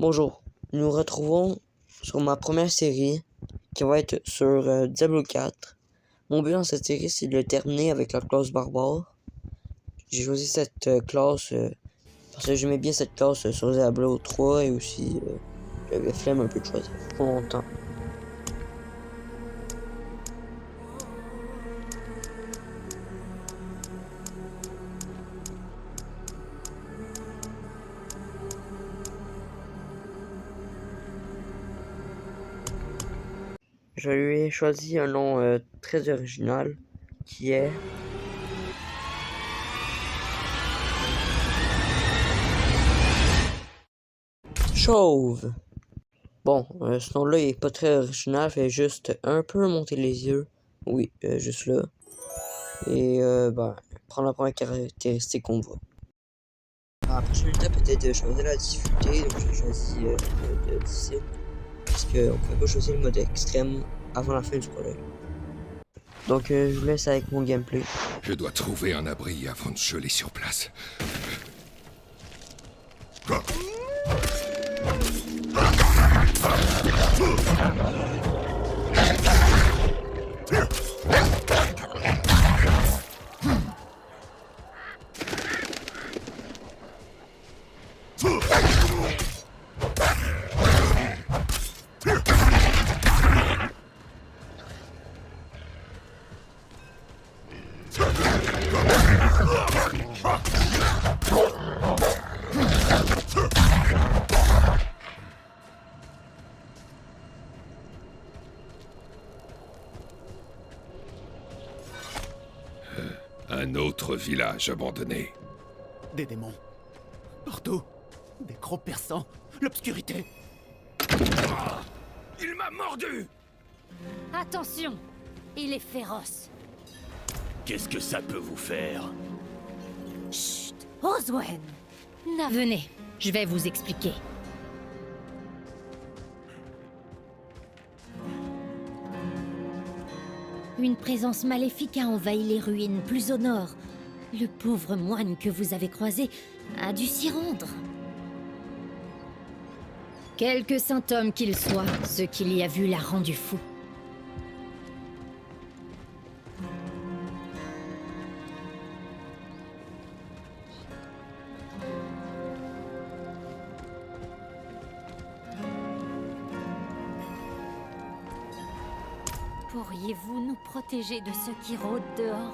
Bonjour, nous nous retrouvons sur ma première série qui va être sur Diablo 4. Mon but dans cette série, c'est de le terminer avec la classe barbare. J'ai choisi cette classe parce que j'aimais bien cette classe sur Diablo 3 et aussi j'avais flemme un peu de choisir pour longtemps. Je lui ai choisi un nom très original qui est Chauve. Bon, ce nom-là il est pas très original, fait juste un peu monter les yeux. Oui, juste là. Et prendre la première caractéristique qu'on voit. La prochaine étape était de choisir la difficulté, donc j'ai choisi le difficile. Parce qu'on ne pouvait pas choisir le mode extrême avant la fin du prologue. Donc je vous laisse avec mon gameplay. Je dois trouver un abri avant de geler sur place. Un autre village abandonné. Des démons. Partout. Des crocs perçants. L'obscurité. Il m'a mordu! Attention, il est féroce. Qu'est-ce que ça peut vous faire? Chut, Oswen. Venez, je vais vous expliquer. Une présence maléfique a envahi les ruines plus au nord. Le pauvre moine que vous avez croisé a dû s'y rendre. Quelque saint homme qu'il soit, ce qu'il y a vu l'a rendu fou. Pourriez-vous nous protéger de ceux qui rôdent dehors?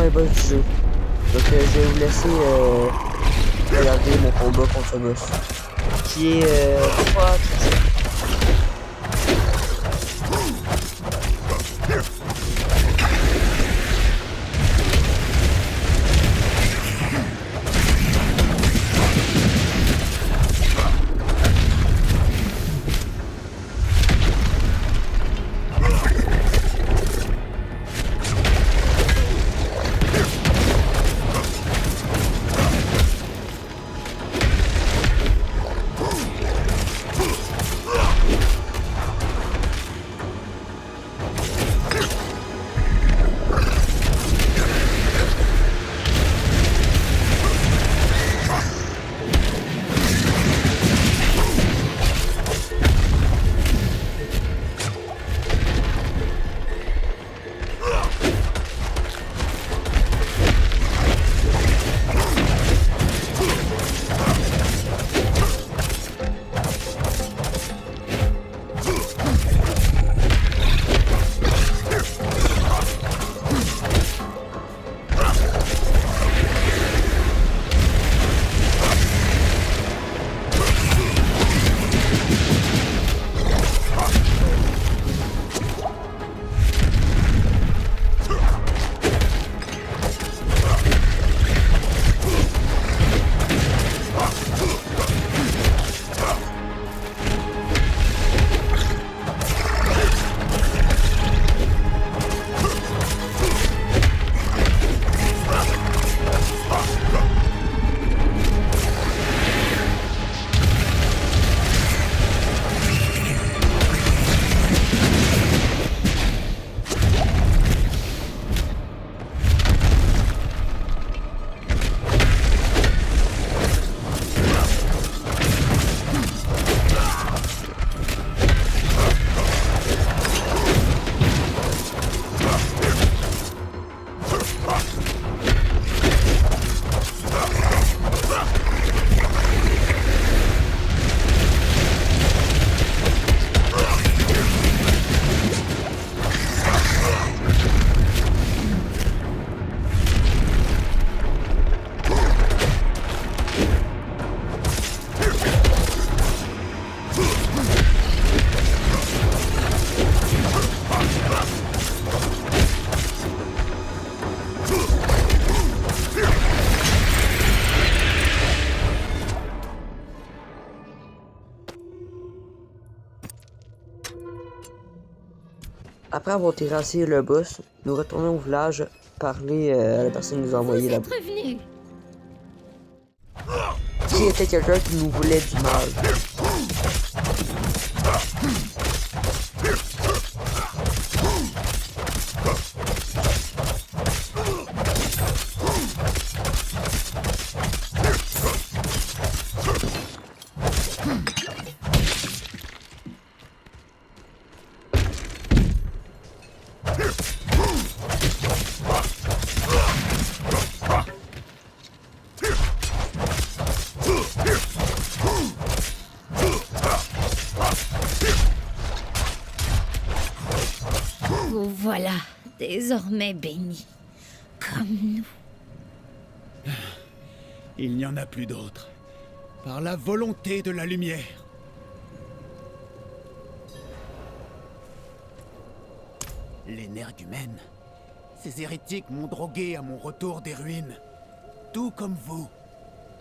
premier boss du jeu. Donc je vais vous laisser regarder mon combat contre ce boss. Qui est pas très dur. Après avoir terrassé le boss, nous retournons au village parler à la personne qui nous a envoyé Vous la êtes prévenu. qui était quelqu'un qui nous voulait du mal. Vous voilà, désormais bénis. Comme nous. Il n'y en a plus d'autres. Par la volonté de la lumière. Les Nergumènes. Ces hérétiques m'ont drogué à mon retour des ruines. Tout comme vous.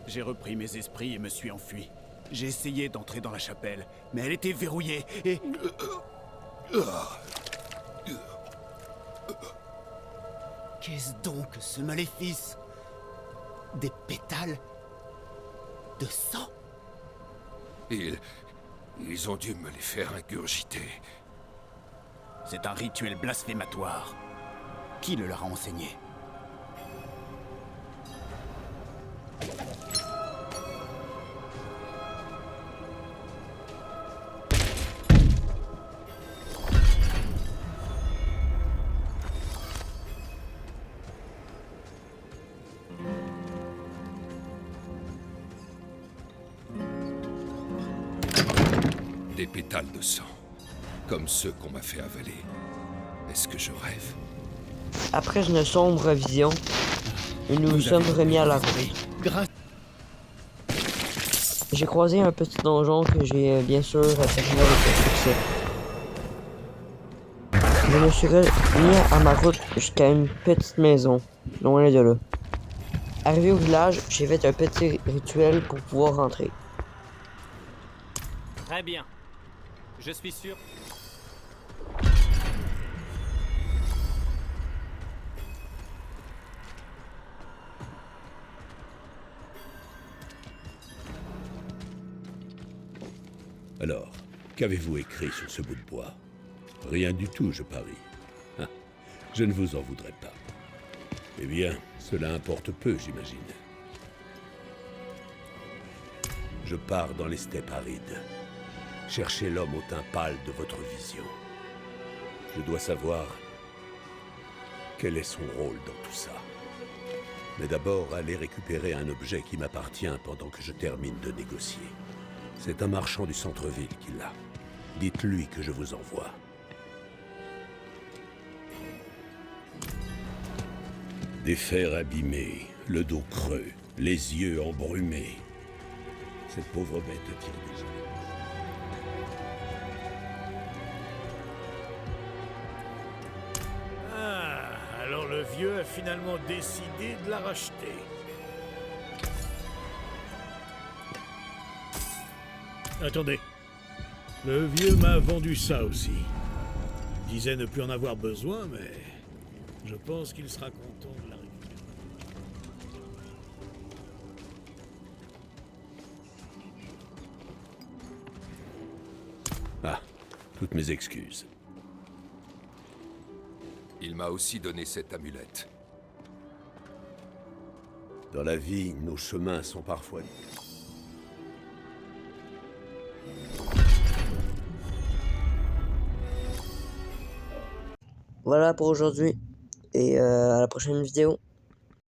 J'ai repris mes esprits et me suis enfui. J'ai essayé d'entrer dans la chapelle, mais elle était verrouillée et... Qu'est-ce donc que ce maléfice? Des pétales de sang? Ils ont dû me les faire ingurgiter. C'est un rituel blasphématoire. Qui le leur a enseigné? Des pétales de sang, comme ceux qu'on m'a fait avaler. Est-ce que je rêve? Après une sombre vision, nous nous Vous sommes avez remis à la route. compris. Grâce. J'ai croisé un petit donjon que j'ai bien sûr terminé avec succès. Je me suis remis à ma route jusqu'à une petite maison, loin de là. Arrivé au village, j'ai fait un petit rituel pour pouvoir rentrer. Très bien. Je suis sûr. Alors, qu'avez-vous écrit sur ce bout de bois? Rien du tout, je parie. Ah, je ne vous en voudrais pas. Eh bien, cela importe peu, j'imagine. Je pars dans les steppes arides. Cherchez l'homme au teint pâle de votre vision. Je dois savoir quel est son rôle dans tout ça. Mais d'abord, allez récupérer un objet qui m'appartient pendant que je termine de négocier. C'est un marchand du centre-ville qui l'a. Dites-lui que je vous envoie. Des fers abîmés, le dos creux, les yeux embrumés. Cette pauvre bête tire déjà. Ah, alors le vieux a finalement décidé de la racheter. Attendez. Le vieux m'a vendu ça aussi. Il disait ne plus en avoir besoin, mais je pense qu'il sera content de la récupérer. Ah, toutes mes excuses. Il m'a aussi donné cette amulette. Dans la vie, nos chemins sont parfois... Voilà pour aujourd'hui et à la prochaine vidéo.